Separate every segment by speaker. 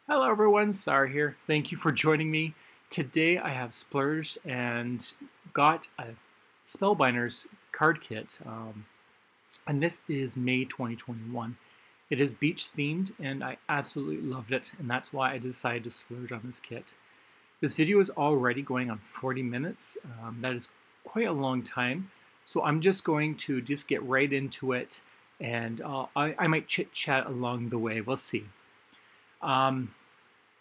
Speaker 1: Hello everyone, Sar here. Thank you for joining me. Today I have splurged and got a Spellbinders card kit, and this is May 2021. It is beach themed and I absolutely loved it, and that's why I decided to splurge on this kit. This video is already going on 40 minutes. That is quite a long time, so I'm just going to get right into it, and I might chit chat along the way. We'll see.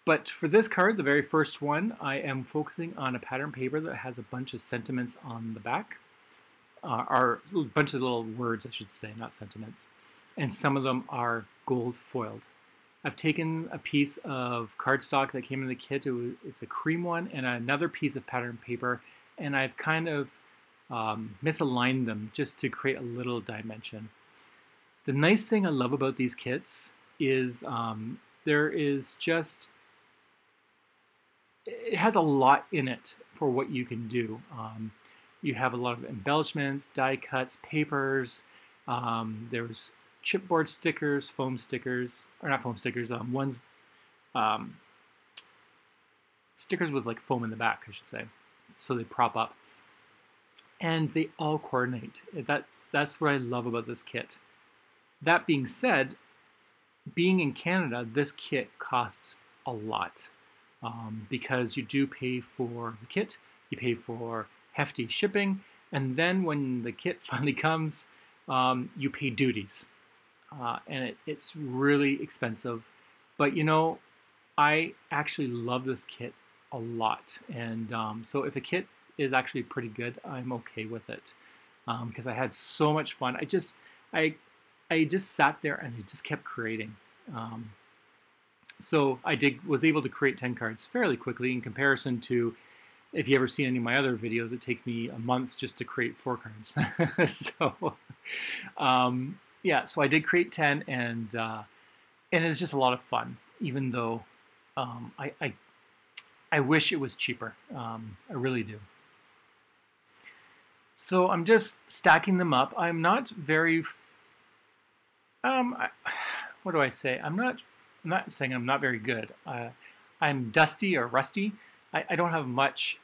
Speaker 1: But for this card, the very first one, I am focusing on a pattern paper that has a bunch of sentiments on the back, or a bunch of little words, I should say, not sentiments. And some of them are gold foiled. I've taken a piece of cardstock that came in the kit. It's a cream one, and another piece of pattern paper, and I've kind of misaligned them just to create a little dimension. The nice thing I love about these kits is there is just, it has a lot in it for what you can do. You have a lot of embellishments, die cuts, papers. There's chipboard stickers, foam stickers, or not foam stickers, stickers with like foam in the back, I should say, so they prop up. And they all coordinate. That's what I love about this kit. That being said, being in Canada, this kit costs a lot because you do pay for the kit, you pay for hefty shipping, and then when the kit finally comes, you pay duties. And it's really expensive. But you know, I actually love this kit a lot. And so if a kit is actually pretty good, I'm okay with it because I had so much fun. I just sat there and I just kept creating. So I was able to create 10 cards fairly quickly in comparison to, if you ever seen any of my other videos, it takes me a month just to create 4 cards. So yeah, so I did create 10, and it's just a lot of fun, even though I wish it was cheaper. I really do. So I'm just stacking them up. I'm not very what do I say? I'm not saying I'm not very good. I'm dusty or rusty. I don't have much.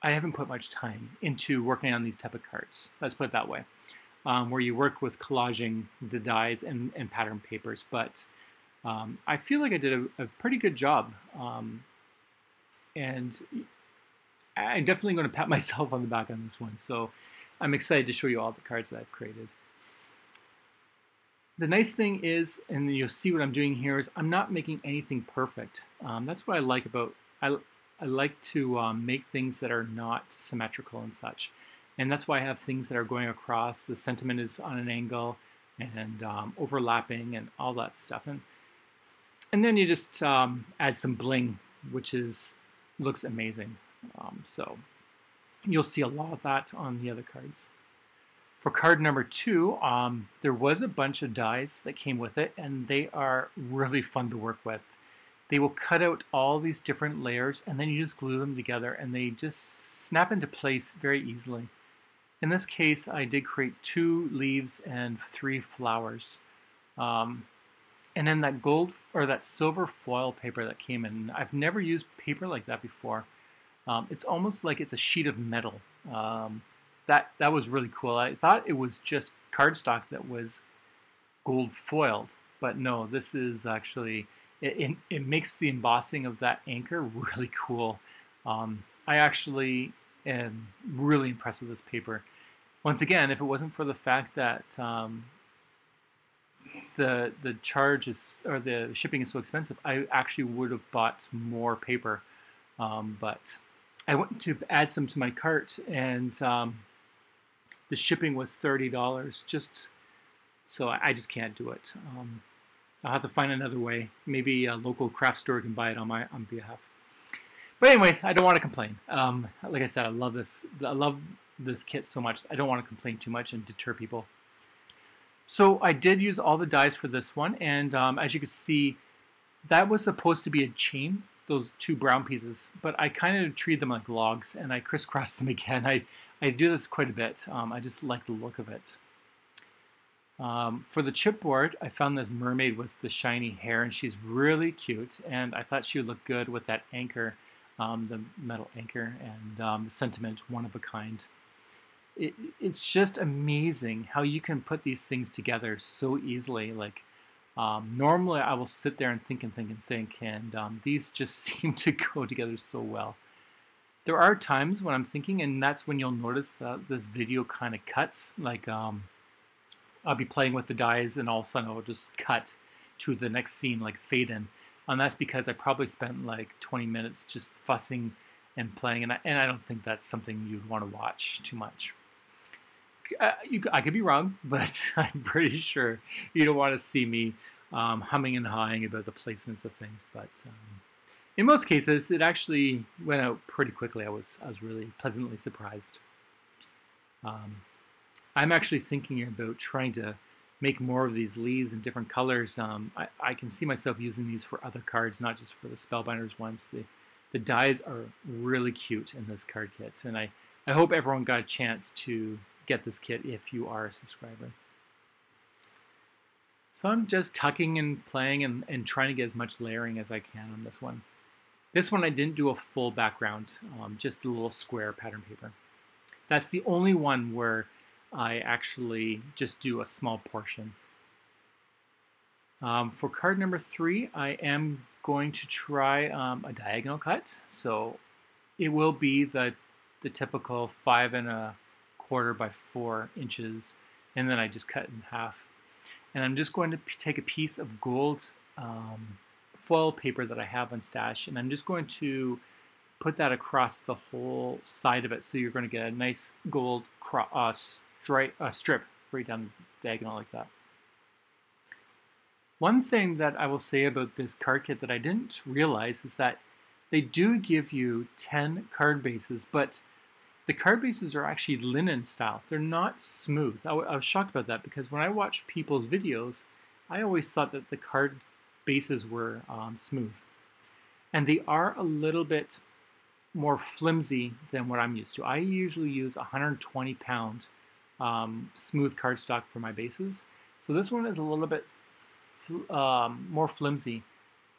Speaker 1: I haven't put much time into working on these type of cards. Let's put it that way. Where you work with collaging the dies and pattern papers. But I feel like I did a pretty good job. And I'm definitely going to pat myself on the back on this one. So I'm excited to show you all the cards that I've created. The nice thing is, and you'll see what I'm doing here, is I'm not making anything perfect. That's what I like about, I like to make things that are not symmetrical and such. And that's why I have things that are going across, the sentiment is on an angle, and overlapping and all that stuff. And then you just add some bling, which looks amazing. So you'll see a lot of that on the other cards. For card number 2, there was a bunch of dies that came with it, and they are really fun to work with. They will cut out all these different layers, and then you just glue them together, and they just snap into place very easily. In this case, I did create 2 leaves and 3 flowers. And then that gold or that silver foil paper that came in, I've never used paper like that before. It's almost like it's a sheet of metal. That was really cool. I thought it was just cardstock that was gold foiled, but no, this is actually, it makes the embossing of that anchor really cool. I actually am really impressed with this paper. Once again, if it wasn't for the fact that the charge is, or the shipping is so expensive, I actually would have bought more paper. But I went to add some to my cart, and the shipping was $30. Just so I just can't do it. I'll have to find another way. Maybe a local craft store can buy it on my behalf. But anyways, I don't want to complain. Like I said, I love this. I love this kit so much. I don't want to complain too much and deter people. So I did use all the dies for this one, and as you can see, that was supposed to be a chain, those 2 brown pieces, but I kind of treated them like logs, and I crisscrossed them again. I do this quite a bit. I just like the look of it. For the chipboard, I found this mermaid with the shiny hair, and she's really cute, and I thought she would look good with that anchor, the metal anchor, and the sentiment, one of a kind. It's just amazing how you can put these things together so easily. Like, normally I will sit there and think and think and think, and these just seem to go together so well. There are times when I'm thinking, and that's when you'll notice that this video kind of cuts. Like, I'll be playing with the dies, and all of a sudden I'll just cut to the next scene, like fade in. And that's because I probably spent like 20 minutes just fussing and playing, and I don't think that's something you'd want to watch too much. I could be wrong, but I'm pretty sure you don't want to see me humming and hawing about the placements of things. But in most cases, it actually went out pretty quickly. I was really pleasantly surprised. I'm actually thinking about trying to make more of these leaves in different colors. I can see myself using these for other cards, not just for the Spellbinders ones. The dies are really cute in this card kit, and I hope everyone got a chance to get this kit if you are a subscriber. So I'm just tucking and playing and trying to get as much layering as I can on this one. This one I didn't do a full background, just a little square pattern paper. That's the only one where I actually just do a small portion. For card number 3, I am going to try a diagonal cut. So it will be the typical 5 1/4 by 4 inches, and then I just cut in half. And I'm just going to take a piece of gold foil paper that I have on stash, and I'm just going to put that across the whole side of it, so you're going to get a nice gold strip right down the diagonal like that. One thing that I will say about this card kit that I didn't realize is that they do give you 10 card bases, but the card bases are actually linen style. They're not smooth. I was shocked about that, because when I watched people's videos, I always thought that the card bases were smooth. And they are a little bit more flimsy than what I'm used to. I usually use 120-pound smooth cardstock for my bases. So this one is a little bit more flimsy.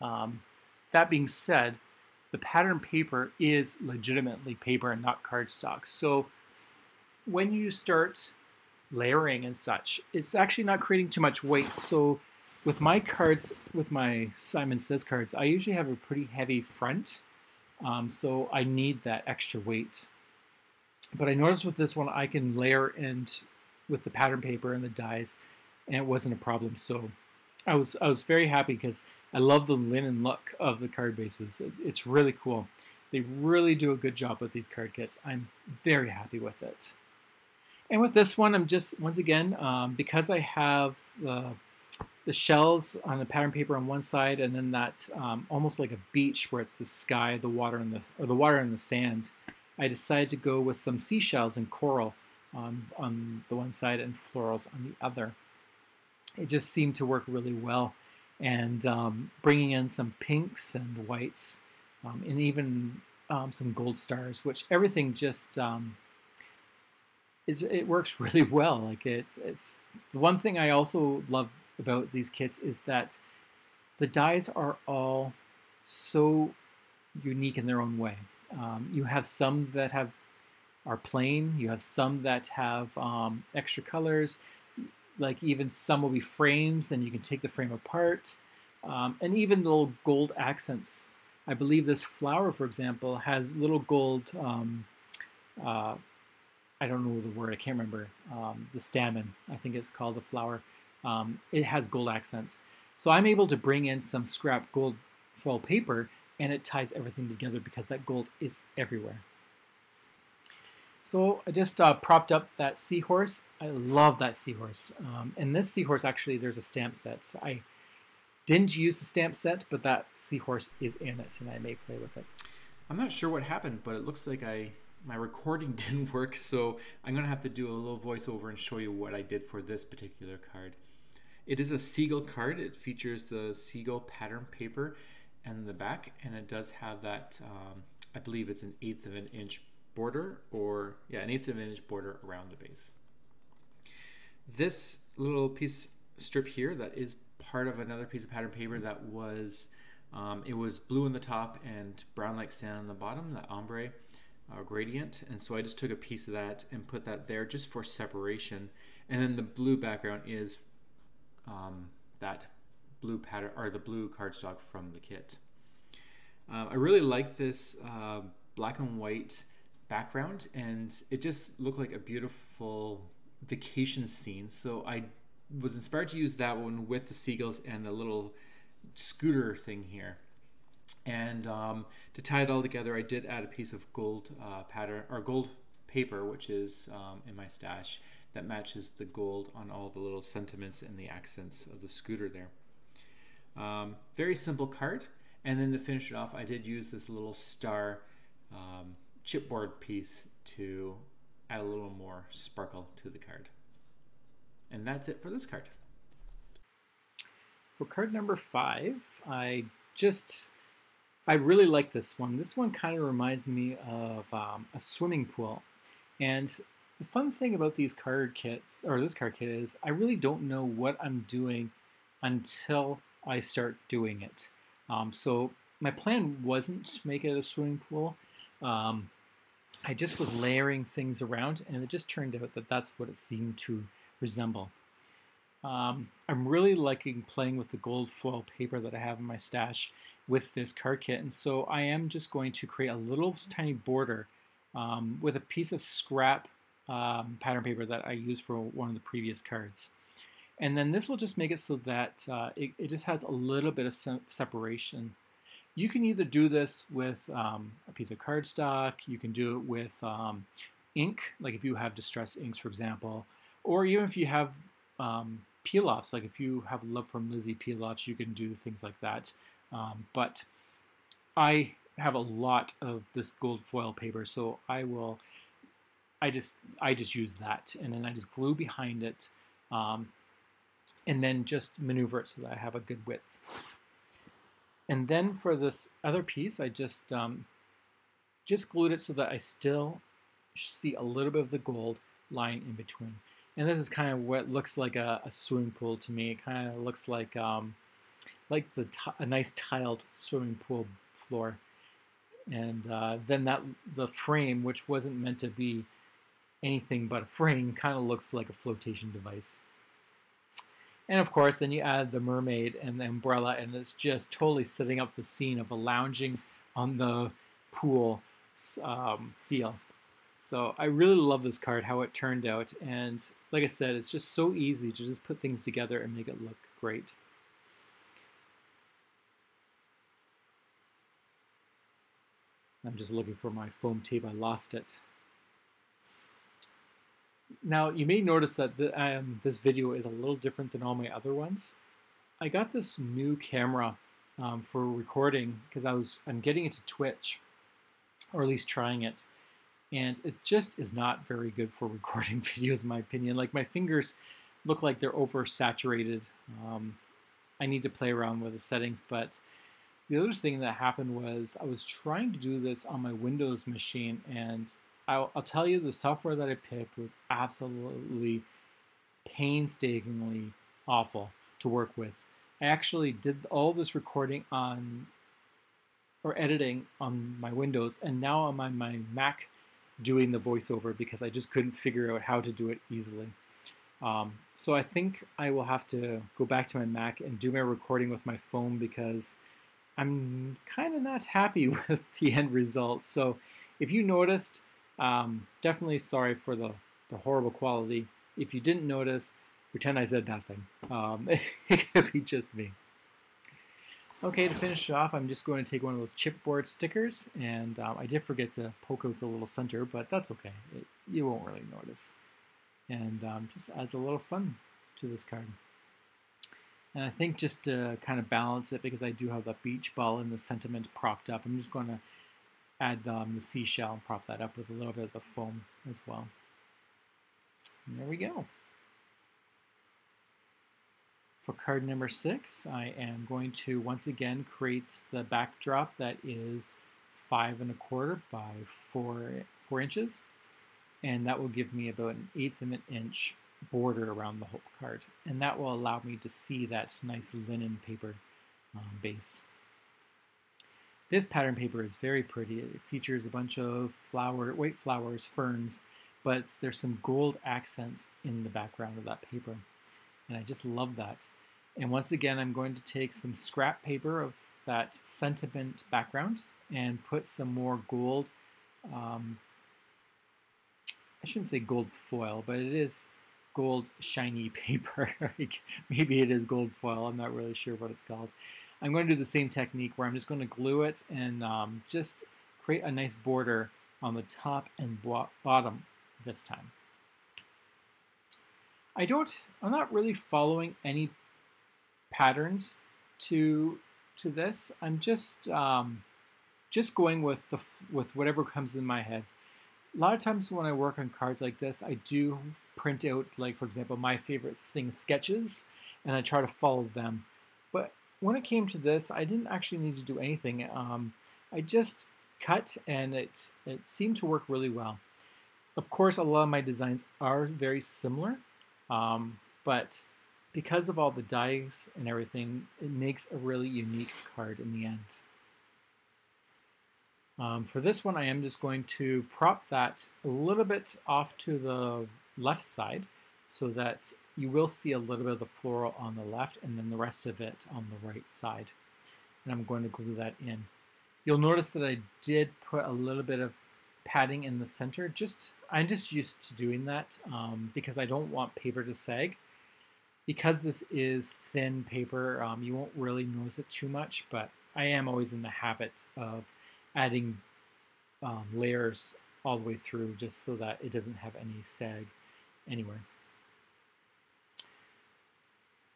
Speaker 1: That being said, the pattern paper is legitimately paper and not cardstock. So when you start layering and such, it's actually not creating too much weight. So with my cards, with my Simon Says cards, I usually have a pretty heavy front. So I need that extra weight. But I noticed with this one, I can layer in with the pattern paper and the dies, and it wasn't a problem. So I was very happy, because I love the linen look of the card bases. It's really cool. They really do a good job with these card kits. I'm very happy with it. And with this one, I'm just, once again, because I have the shells on the pattern paper on one side, and then that almost like a beach where it's the sky, the water, and the water and the sand. I decided to go with some seashells and coral on the one side and florals on the other. It just seemed to work really well. And bringing in some pinks and whites, and even some gold stars, which everything just it works really well. Like it's the one thing I also love about these kits is that the dies are all so unique in their own way. You have some that are plain. You have some that have extra colors. Like even some will be frames, and you can take the frame apart. And even little gold accents. I believe this flower, for example, has little gold, I don't know the word, I can't remember, the stamen, I think it's called the flower. It has gold accents. So I'm able to bring in some scrap gold foil paper, and it ties everything together because that gold is everywhere. So I just propped up that seahorse. I love that seahorse. And this seahorse, actually, there's a stamp set. So I didn't use the stamp set, but that seahorse is in it, and I may play with it. I'm not sure what happened, but it looks like my recording didn't work, so I'm going to have to do a little voiceover and show you what I did for this particular card. It is a seagull card. It features the seagull pattern paper and the back, and it does have that, I believe it's an 1/8 of an inch border, or yeah, an 1/8 of an inch border around the base. This little piece strip here that is part of another piece of pattern paper that was, it was blue on the top and brown like sand on the bottom, that ombre gradient. And so I just took a piece of that and put that there just for separation. And then the blue background is that blue pattern, or the blue cardstock from the kit. I really like this black and white background, and it just looked like a beautiful vacation scene. So I was inspired to use that one with the seagulls and the little scooter thing here. And to tie it all together, I did add a piece of gold pattern, or gold paper, which is in my stash, that matches the gold on all the little sentiments and the accents of the scooter there. Very simple card. And then to finish it off, I did use this little star chipboard piece to add a little more sparkle to the card. And that's it for this card. For card number 5, I really like this one. This one kind of reminds me of a swimming pool. And the fun thing about these card kits, or this card kit, is I really don't know what I'm doing until I start doing it. So my plan wasn't to make it a swimming pool. I just was layering things around, and it just turned out that that's what it seemed to resemble. I'm really liking playing with the gold foil paper that I have in my stash with this card kit, and so I am just going to create a little tiny border with a piece of scrap pattern paper that I used for one of the previous cards. And then this will just make it so that it just has a little bit of separation. You can either do this with a piece of cardstock, you can do it with ink, like if you have distress inks, for example, or even if you have peel-offs, like if you have Love from Lizzie peel-offs, you can do things like that. But I have a lot of this gold foil paper, so I just use that, and then I just glue behind it, and then just maneuver it so that I have a good width. And then for this other piece, I just glued it so that I still see a little bit of the gold line in between. And this is kind of what looks like a swimming pool to me. It kind of looks like a nice tiled swimming pool floor. And then the frame, which wasn't meant to be anything but a frame, kind of looks like a flotation device. And of course, then you add the mermaid and the umbrella, and it's just totally setting up the scene of a lounging on the pool feel. So I really love this card, how it turned out. And like I said, it's just so easy to just put things together and make it look great. I'm just looking for my foam tape. I lost it. Now, you may notice that this video is a little different than all my other ones. I got this new camera for recording because I'm getting into Twitch, or at least trying it, and it just is not very good for recording videos, in my opinion. Like, my fingers look like they're oversaturated. I need to play around with the settings, but the other thing that happened was I was trying to do this on my Windows machine, and I'll tell you, the software that I picked was absolutely painstakingly awful to work with. I actually did all this recording or editing on my Windows, and now I'm on my Mac doing the voiceover because I just couldn't figure out how to do it easily. So I think I will have to go back to my Mac and do my recording with my phone because I'm kind of not happy with the end result. So if you noticed, definitely sorry for the horrible quality. If you didn't notice, pretend I said nothing. It could be just me. Okay, to finish it off, I'm just going to take one of those chipboard stickers, and I did forget to poke out the little center, but that's okay. You won't really notice. And just adds a little fun to this card. And I think just to kind of balance it, because I do have the beach ball and the sentiment propped up, I'm just going to add the seashell and prop that up with a little bit of the foam as well. And there we go. For card number 6, I am going to once again create the backdrop that is 5 1/4 by 4 inches, and that will give me about 1/8 of an inch border around the whole card, and that will allow me to see that nice linen paper base. This pattern paper is very pretty. It features a bunch of white flowers, ferns, but there's some gold accents in the background of that paper, and I just love that. And once again, I'm going to take some scrap paper of that sentiment background and put some more gold, I shouldn't say gold foil, but it is gold shiny paper. Maybe it is gold foil, I'm not really sure what it's called. I'm going to do the same technique where I'm just going to glue it and just create a nice border on the top and bottom this time. I'm not really following any patterns to this. I'm just going with whatever comes in my head. A lot of times when I work on cards like this, I do print out, like for example, my favorite thing sketches, and I try to follow them. But when it came to this, I didn't actually need to do anything. I just cut, and it seemed to work really well. Of course, a lot of my designs are very similar, but because of all the dies and everything, it makes a really unique card in the end. For this one, I am just going to prop that a little bit off to the left side so that you will see a little bit of the floral on the left and then the rest of it on the right side. And I'm going to glue that in. You'll notice that I did put a little bit of padding in the center. I'm just used to doing that because I don't want paper to sag. Because this is thin paper, you won't really notice it too much, but I am always in the habit of adding layers all the way through just so that it doesn't have any sag anywhere.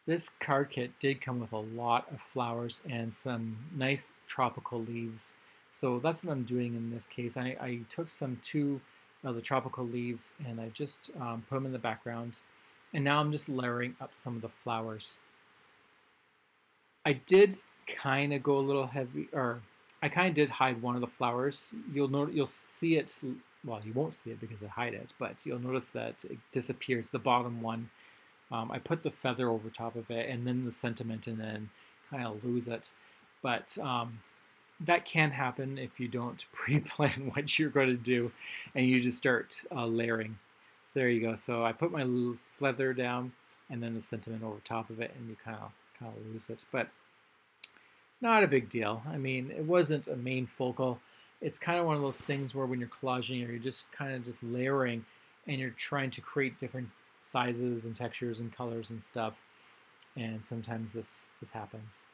Speaker 1: This card kit did come with a lot of flowers and some nice tropical leaves. So that's what I'm doing in this case. I took two of the tropical leaves and I just put them in the background. And now I'm just layering up some of the flowers. I did kind of go a little heavy, or I kind of did hide one of the flowers. You'll see it, well, you won't see it because I hide it, but you'll notice that it disappears, the bottom one. I put the feather over top of it and then the sentiment and then kind of lose it. But that can happen if you don't pre-plan what you're going to do and you just start layering. So there you go. So I put my feather down and then the sentiment over top of it and you kind of lose it. But not a big deal. I mean, it wasn't a main focal. It's kind of one of those things where when you're collaging or you're just kind of just layering and you're trying to create different sizes and textures and colors and stuff, and sometimes this happens.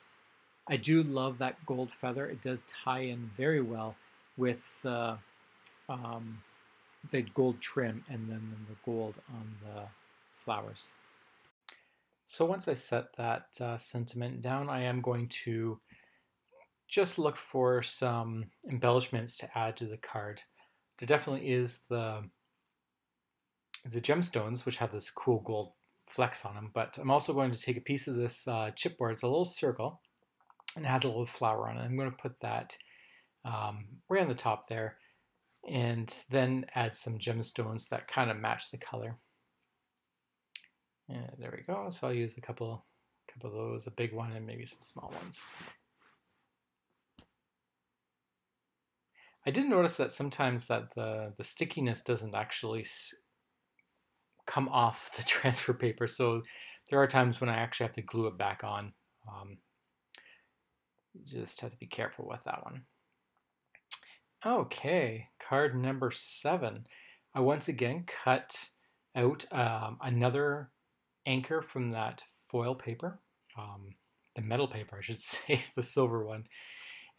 Speaker 1: I do love that gold feather. It does tie in very well with the gold trim and then the gold on the flowers. So once I set that sentiment down, I am going to just look for some embellishments to add to the card. There definitely is the gemstones, which have this cool gold flecks on them, but I'm also going to take a piece of this chipboard. It's a little circle and it has a little flower on it. I'm going to put that right on the top there and then add some gemstones that kind of match the color. And there we go. So I'll use a couple of those, a big one and maybe some small ones. I did notice that sometimes that the stickiness doesn't actually come off the transfer paper, so there are times when I actually have to glue it back on. You just have to be careful with that one. Okay, card number 7. I once again cut out another anchor from that foil paper, the metal paper I should say, the silver one.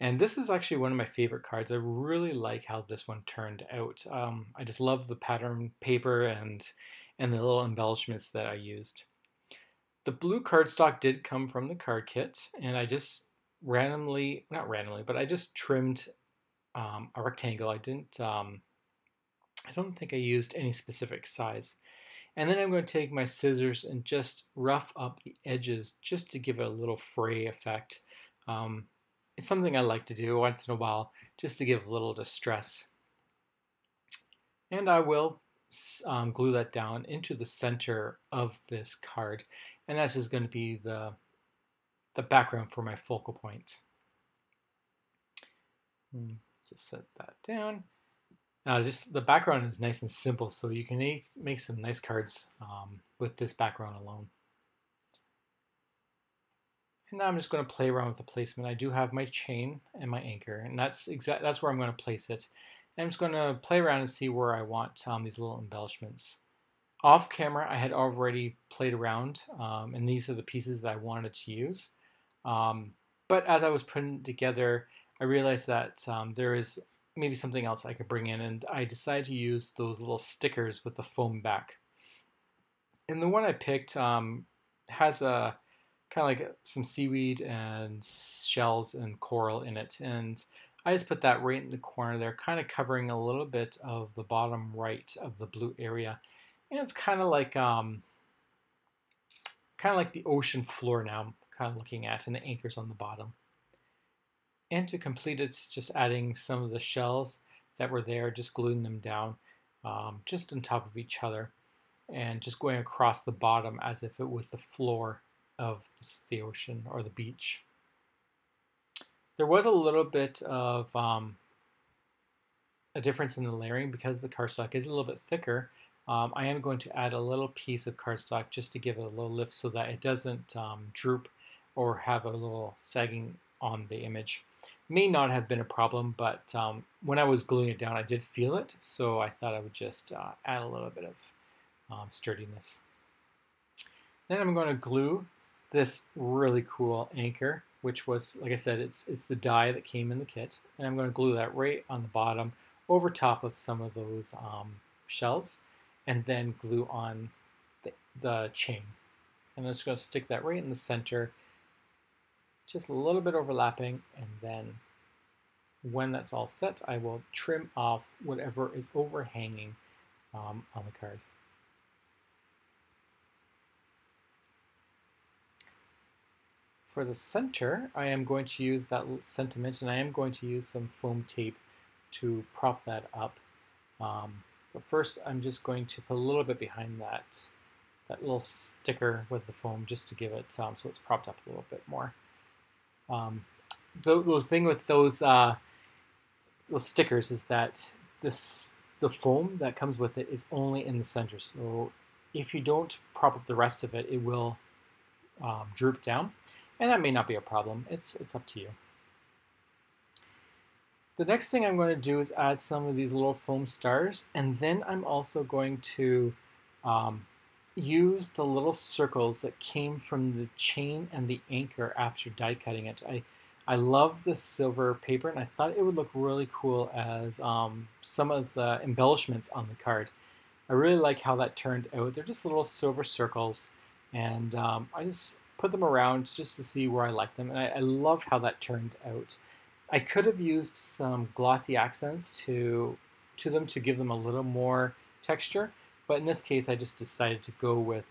Speaker 1: And this is actually one of my favorite cards. I really like how this one turned out. I just love the pattern paper and the little embellishments that I used. The blue cardstock did come from the card kit, and I just not randomly, but I just trimmed a rectangle. I don't think I used any specific size. And then I'm going to take my scissors and just rough up the edges just to give it a little fray effect. It's something I like to do once in a while just to give a little distress. And I will glue that down into the center of this card, and that's just going to be the background for my focal point. Just set that down. Just the background is nice and simple, so you can make some nice cards with this background alone. And now I'm just going to play around with the placement. I do have my chain and my anchor, and that's where I'm going to place it. And I'm just going to play around and see where I want these little embellishments. Off camera, I had already played around, and these are the pieces that I wanted to use. But as I was putting it together, I realized that there is maybe something else I could bring in, and I decided to use those little stickers with the foam back. And the one I picked has a kind of like some seaweed and shells and coral in it, and I just put that right in the corner there, kind of covering a little bit of the bottom right of the blue area. And it's kind of like the ocean floor now I'm kind of looking at, and the anchors on the bottom. And to complete it, it's just adding some of the shells that were there, just gluing them down just on top of each other, and just going across the bottom as if it was the floor of the ocean or the beach. There was a little bit of a difference in the layering because the cardstock is a little bit thicker. I am going to add a little piece of cardstock just to give it a little lift so that it doesn't droop or have a little sagging on the image. May not have been a problem, but when I was gluing it down, I did feel it, so I thought I would just add a little bit of sturdiness. Then I'm going to glue this really cool anchor, which was, like I said, it's the die that came in the kit, and I'm going to glue that right on the bottom over top of some of those shells, and then glue on the chain. And I'm just going to stick that right in the center, just a little bit overlapping, and then when that's all set, I will trim off whatever is overhanging on the card. For the center, I am going to use that sentiment, and I am going to use some foam tape to prop that up. But first, I'm just going to put a little bit behind that little sticker with the foam, just to give it so it's propped up a little bit more. The thing with those stickers is that the foam that comes with it is only in the center. So if you don't prop up the rest of it, it will droop down. And that may not be a problem. It's up to you. The next thing I'm going to do is add some of these little foam stars, and then I'm also going to use the little circles that came from the chain and the anchor after die cutting it. I love the silver paper, and I thought it would look really cool as some of the embellishments on the card. I really like how that turned out. They're just little silver circles, and I just put them around just to see where I like them, and I love how that turned out. I could have used some glossy accents to them to give them a little more texture, but in this case I just decided to go with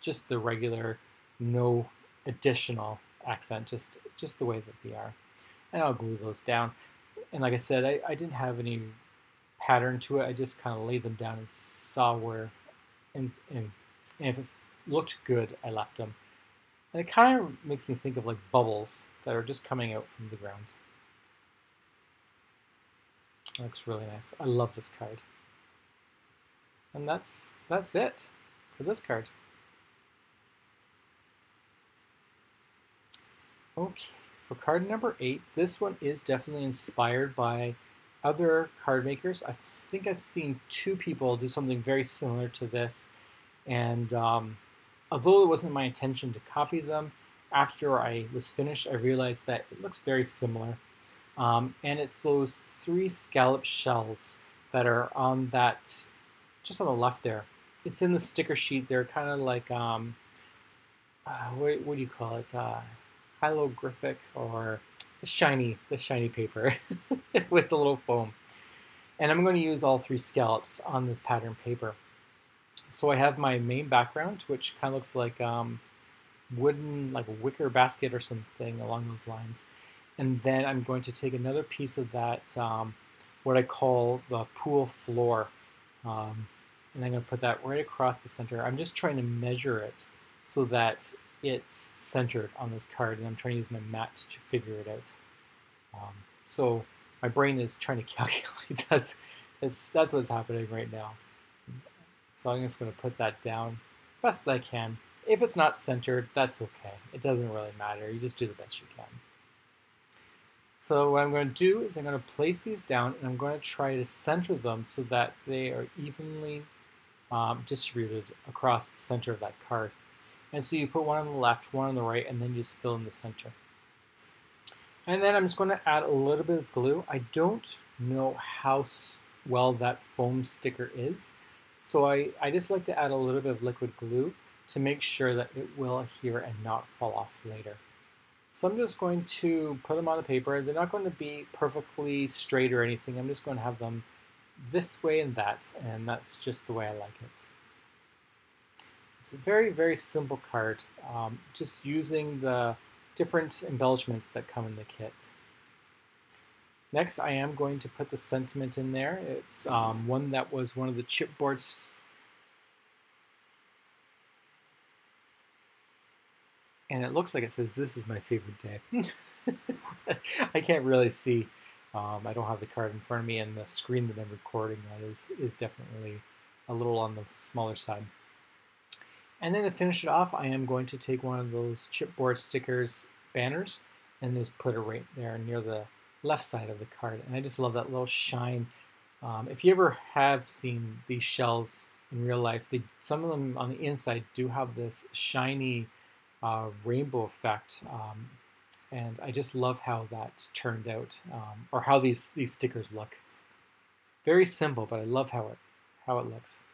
Speaker 1: just the regular, no additional accent, just the way that they are. And I'll glue those down. And like I said, I didn't have any pattern to it. I just kind of laid them down and saw where, and if it looked good, I left them. And it kind of makes me think of like bubbles that are just coming out from the ground. It looks really nice. I love this card. And that's it for this card. Okay, for card number 8, this one is definitely inspired by other card makers. I think I've seen 2 people do something very similar to this, and although it wasn't my intention to copy them, after I was finished, I realized that it looks very similar. And it's those 3 scallop shells that are on that, just on the left there. It's in the sticker sheet. They're kind of like, what do you call it? Hieroglyphic, or the shiny paper with the little foam. And I'm going to use all 3 scallops on this pattern paper. So I have my main background, which kind of looks like wooden, like a wicker basket or something along those lines. And then I'm going to take another piece of that, what I call the pool floor. and I'm going to put that right across the center. I'm just trying to measure it so that it's centered on this card, and I'm trying to use my mat to figure it out. So my brain is trying to calculate. That's what's happening right now. So I'm just going to put that down best I can. If it's not centered, that's okay. It doesn't really matter. You just do the best you can. So what I'm going to do is I'm going to place these down, and I'm going to try to center them so that they are evenly distributed across the center of that card. And so you put one on the left, one on the right, and then you just fill in the center. And then I'm just going to add a little bit of glue. I don't know how well that foam sticker is, so I just like to add a little bit of liquid glue to make sure that it will adhere and not fall off later. So I'm just going to put them on the paper. They're not going to be perfectly straight or anything. I'm just going to have them this way and that's just the way I like it. It's a very, very simple card, just using the different embellishments that come in the kit. Next, I am going to put the sentiment in there. It's one that was one of the chipboards. And it looks like it says, "This is my favorite day." I can't really see. I don't have the card in front of me, and the screen that I'm recording on is definitely a little on the smaller side. And then to finish it off, I am going to take one of those chipboard stickers banners and just put it right there near the left side of the card. And I just love that little shine. If you ever have seen these shells in real life, some of them on the inside do have this shiny rainbow effect, and I just love how that turned out, or how these stickers look. Very simple, but I love how it looks.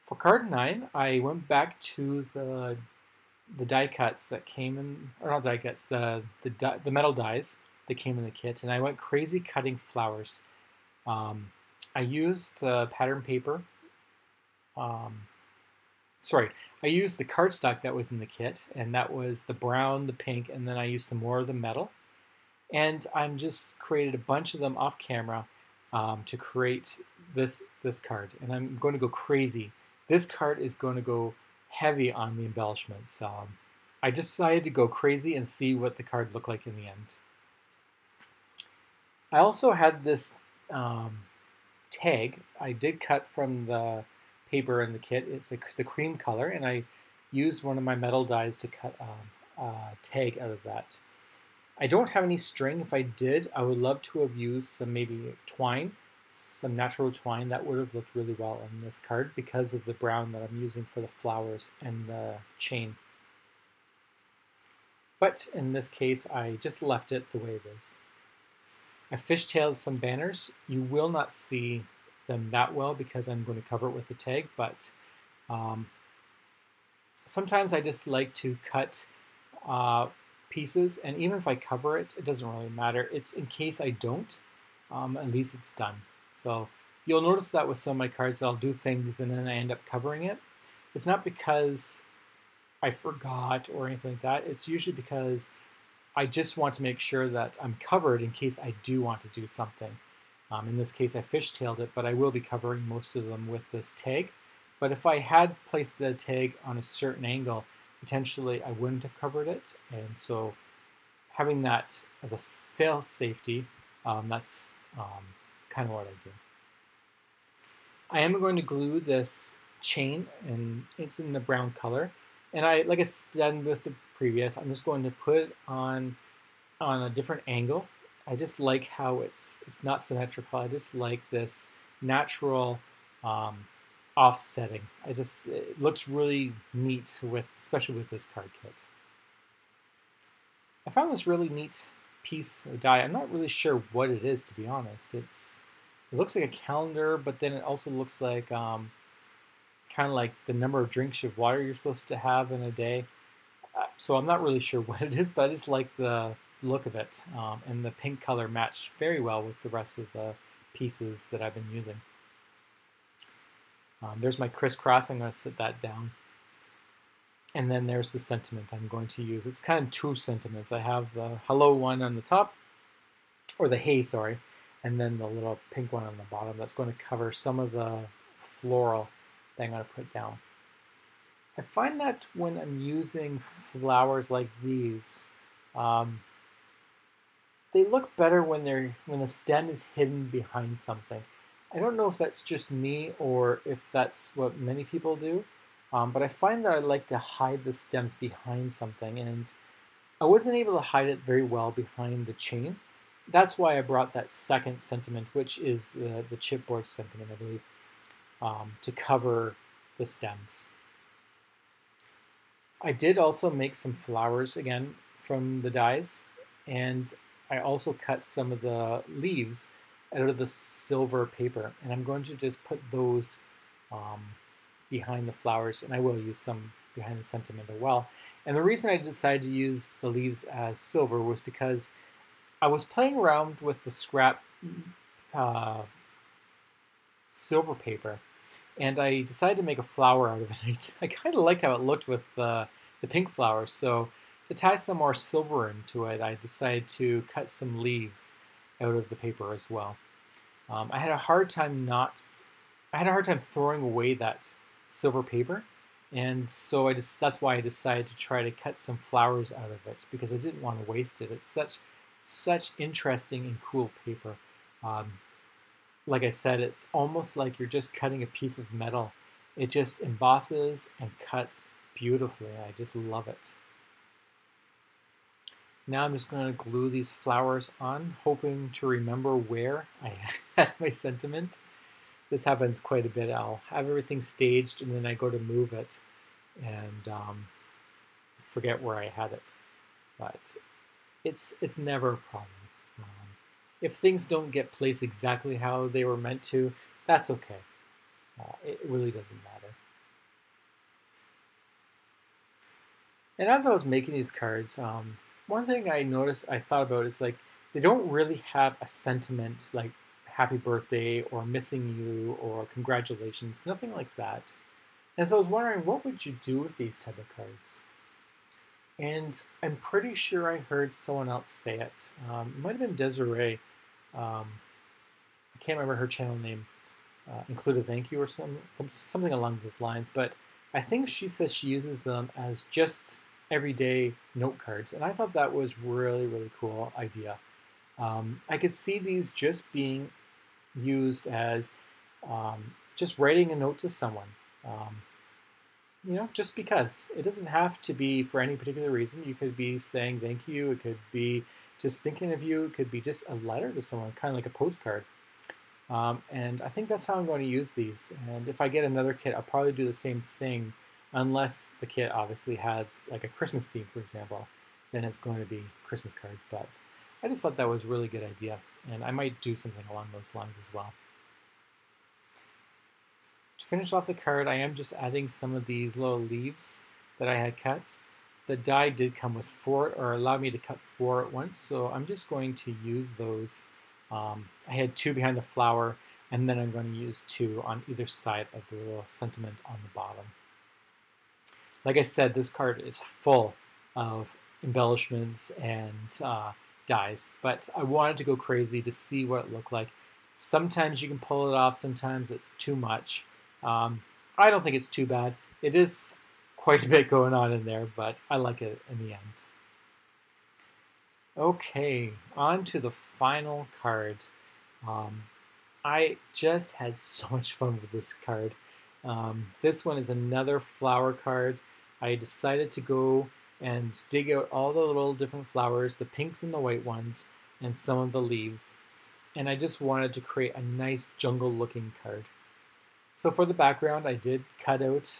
Speaker 1: For card 9, I went back to the die cuts that came in, or not die cuts, the metal dies that came in the kit, and I went crazy cutting flowers. I used the pattern paper. I used the cardstock that was in the kit, and that was the brown, the pink, and then I used some more of the metal. And I'm just created a bunch of them off camera to create this card, and I'm going to go crazy. This card is going to go heavy on the embellishments. I decided to go crazy and see what the card looked like in the end. I also had this tag I did cut from the paper in the kit. It's the cream color, and I used one of my metal dies to cut a tag out of that. I don't have any string. If I did, I would love to have used some maybe twine, some natural twine. That would have looked really well on this card because of the brown that I'm using for the flowers and the chain. But in this case, I just left it the way it is. I fishtailed some banners. You will not see them that well because I'm going to cover it with the tag, but sometimes I just like to cut pieces, and even if I cover it, it doesn't really matter. It's in case I don't, at least it's done. So you'll notice that with some of my cards that I'll do things and then I end up covering it. It's not because I forgot or anything like that. It's usually because I just want to make sure that I'm covered in case I do want to do something. In this case, I fishtailed it, but I will be covering most of them with this tag. But if I had placed the tag on a certain angle, potentially I wouldn't have covered it. And so having that as a fail safety, that's kind of what I do. I am going to glue this chain, and it's in the brown color. And like I said with the previous, I'm just going to put it on a different angle. I just like how it's not symmetrical. I just like this natural offsetting. It looks really neat especially with this card kit. I found this really neat piece of die. I'm not really sure what it is, to be honest. It looks like a calendar, but then it also looks like kind of like the number of drinks of water you're supposed to have in a day. So I'm not really sure what it is, but I just like the look of it. And the pink color matched very well with the rest of the pieces that I've been using. There's my crisscross. I'm going to sit that down. And then there's the sentiment I'm going to use. It's kind of two sentiments. I have the hello one on the top, or the hey, sorry. and then the little pink one on the bottom that's going to cover some of the floral that I'm going to put down. I find that when I'm using flowers like these, um, they look better when the stem is hidden behind something. I don't know if that's just me or if that's what many people do, but I find that I like to hide the stems behind something, and I wasn't able to hide it very well behind the chain. That's why I brought that second sentiment, which is the chipboard sentiment, I believe, to cover the stems. I did also make some flowers again from the dies, and I also cut some of the leaves out of the silver paper, and I'm going to just put those um, behind the flowers, and I will use some behind the sentiment as well. And the reason I decided to use the leaves as silver was because I was playing around with the scrap uh, silver paper, and I decided to make a flower out of it. I kind of liked how it looked with the pink flowers, so to tie some more silver into it, I decided to cut some leaves out of the paper as well. I had a hard time throwing away that silver paper, and so that's why I decided to try to cut some flowers out of it, because I didn't want to waste it. It's such interesting and cool paper. Um, like I said, it's almost like you're just cutting a piece of metal. It just embosses and cuts beautifully. I just love it. Now I'm just going to glue these flowers on, hoping to remember where I had my sentiment. This happens quite a bit. I'll have everything staged, and then I go to move it and forget where I had it. But it's never a problem. If things don't get placed exactly how they were meant to, that's okay. It really doesn't matter. And as I was making these cards, one thing I thought about is like they don't really have a sentiment like happy birthday or missing you or congratulations, nothing like that. And so I was wondering, what would you do with these type of cards? And I'm pretty sure I heard someone else say it. It might have been Desiree. I can't remember her channel name. Include a thank you or something along those lines. But I think she says she uses them as just everyday note cards, and I thought that was really cool idea. I could see these just being used as just writing a note to someone. Just because. It doesn't have to be for any particular reason. You could be saying thank you. It could be just thinking of you. It could be just a letter to someone, kind of like a postcard. And I think that's how I'm going to use these. And if I get another kit, I'll probably do the same thing, unless the kit obviously has like a Christmas theme, for example. Then it's going to be Christmas cards. But I just thought that was a really good idea, and I might do something along those lines as well. To finish off the card, I am just adding some of these little leaves that I had cut. The die did come with 4, or allow me to cut 4 at once, so I'm just going to use those. I had 2 behind the flower, and then I'm going to use 2 on either side of the little sentiment on the bottom. Like I said, this card is full of embellishments and dies, but I wanted to go crazy to see what it looked like. Sometimes you can pull it off, sometimes it's too much. I don't think it's too bad. It is quite a bit going on in there, but I like it in the end. Okay, on to the final card. I just had so much fun with this card. This one is another flower card. I decided to go and dig out all the little different flowers, the pinks and the white ones, and some of the leaves. And I just wanted to create a nice jungle looking card. So for the background, I did cut out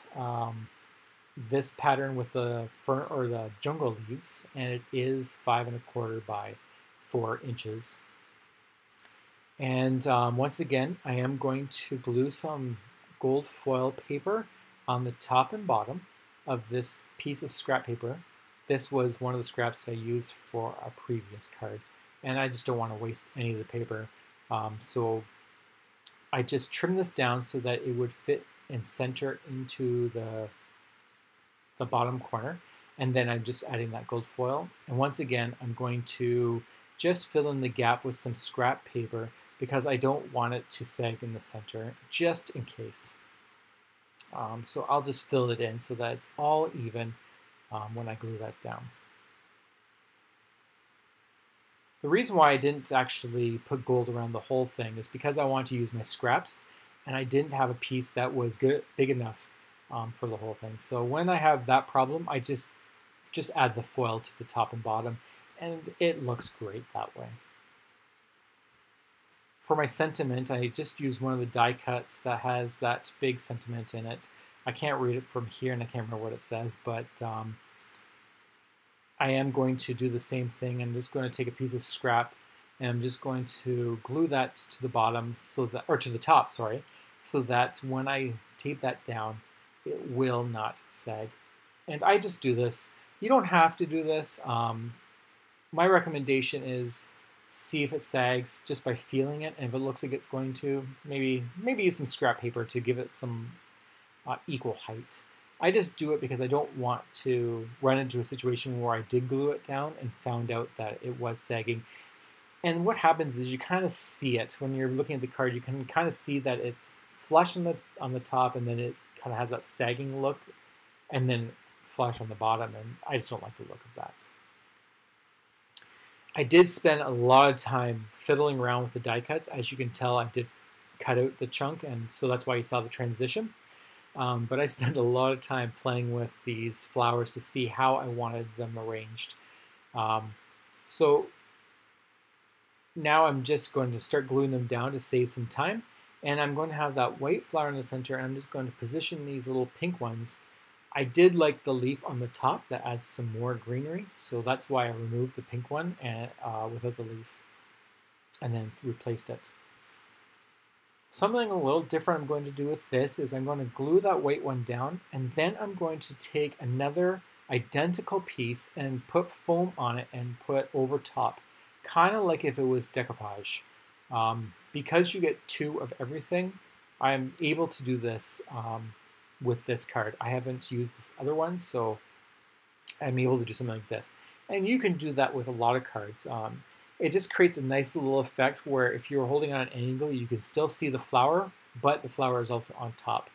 Speaker 1: this pattern with the fern or the jungle leaves, and it is 5 1/4 by 4 inches. And once again, I am going to glue some gold foil paper on the top and bottom of this piece of scrap paper. This was one of the scraps that I used for a previous card, and I just don't want to waste any of the paper. So I just trimmed this down so that it would fit and center into the bottom corner, and then I'm just adding that gold foil. And once again, I'm going to just fill in the gap with some scrap paper because I don't want it to sag in the center, just in case. So I'll just fill it in so that it's all even when I glue that down. The reason why I didn't actually put gold around the whole thing is because I want to use my scraps, and I didn't have a piece that was big enough for the whole thing. So when I have that problem, I just add the foil to the top and bottom, and it looks great that way. For my sentiment, I just use one of the die cuts that has that big sentiment in it. I can't read it from here, and I can't remember what it says, but I am going to do the same thing. I'm just going to take a piece of scrap, and I'm just going to glue that to the bottom, so that, or to the top, sorry, so that when I tape that down, it will not sag. And I just do this. You don't have to do this. My recommendation is see if it sags just by feeling it, and if it looks like it's going to, maybe use some scrap paper to give it some equal height. I just do it because I don't want to run into a situation where I did glue it down and found out that it was sagging. And what happens is you kind of see it when you're looking at the card. You can kind of see that it's flush on the top, and then it kind of has that sagging look, and then flush on the bottom, and I just don't like the look of that. I did spend a lot of time fiddling around with the die cuts. As you can tell, I did cut out the chunk, and so that's why you saw the transition. But I spent a lot of time playing with these flowers to see how I wanted them arranged. So now I'm just going to start gluing them down to save some time. And I'm going to have that white flower in the center, and I'm just going to position these little pink ones. I did like the leaf on the top that adds some more greenery, so that's why I removed the pink one and without the leaf, and then replaced it. Something a little different I'm going to do with this is I'm going to glue that white one down, and then I'm going to take another identical piece and put foam on it and put over top, kind of like if it was decoupage. Because you get two of everything, I'm able to do this with this card. I haven't used this other one, so I'm able to do something like this. And you can do that with a lot of cards. It just creates a nice little effect where if you're holding on an angle, you can still see the flower, but the flower is also on top.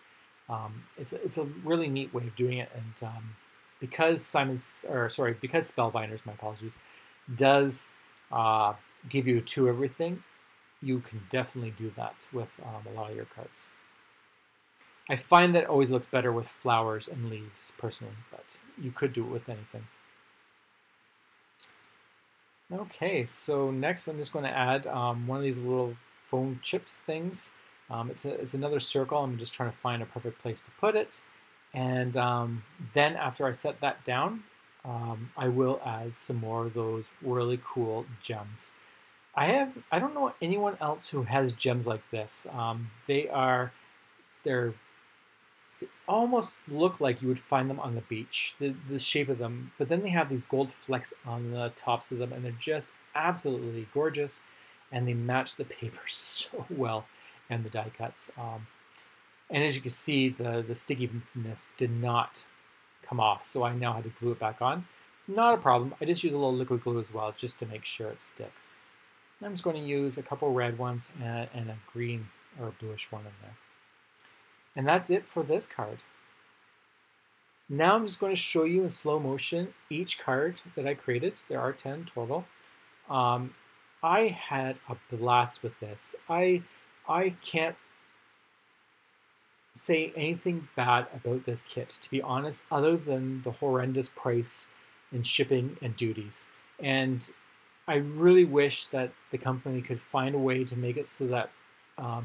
Speaker 1: It's a really neat way of doing it, and because Spellbinders, my apologies, does give you two everything, you can definitely do that with a lot of your cards. I find that it always looks better with flowers and leaves, personally, but you could do it with anything. Okay, so next I'm just going to add one of these little foam chips things. It's another circle. I'm just trying to find a perfect place to put it. And then after I set that down, I will add some more of those really cool gems. I don't know anyone else who has gems like this. They almost look like you would find them on the beach, the shape of them, but then they have these gold flecks on the tops of them, and they're just absolutely gorgeous, and they match the paper so well and the die cuts. And as you can see, the stickiness did not come off, so I now had to glue it back on. Not a problem. I just use a little liquid glue as well, just to make sure it sticks. I'm just going to use a couple red ones and a green or a bluish one in there. And that's it for this card. Now I'm just going to show you in slow motion each card that I created. There are 10 total. I had a blast with this. I can't say anything bad about this kit, to be honest, other than the horrendous price and shipping and duties. And I really wish that the company could find a way to make it so that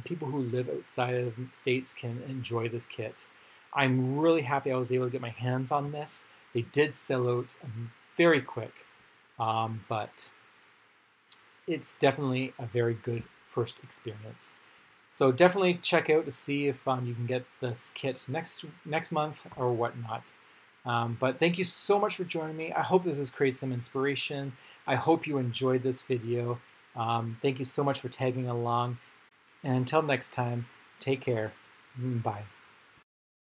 Speaker 1: people who live outside of the States can enjoy this kit. I'm really happy I was able to get my hands on this. They did sell out very quick, but it's definitely a very good first experience. So definitely check out to see if you can get this kit next month or whatnot. But thank you so much for joining me. I hope this has created some inspiration. I hope you enjoyed this video. Thank you so much for tagging along. And until next time, take care. Bye.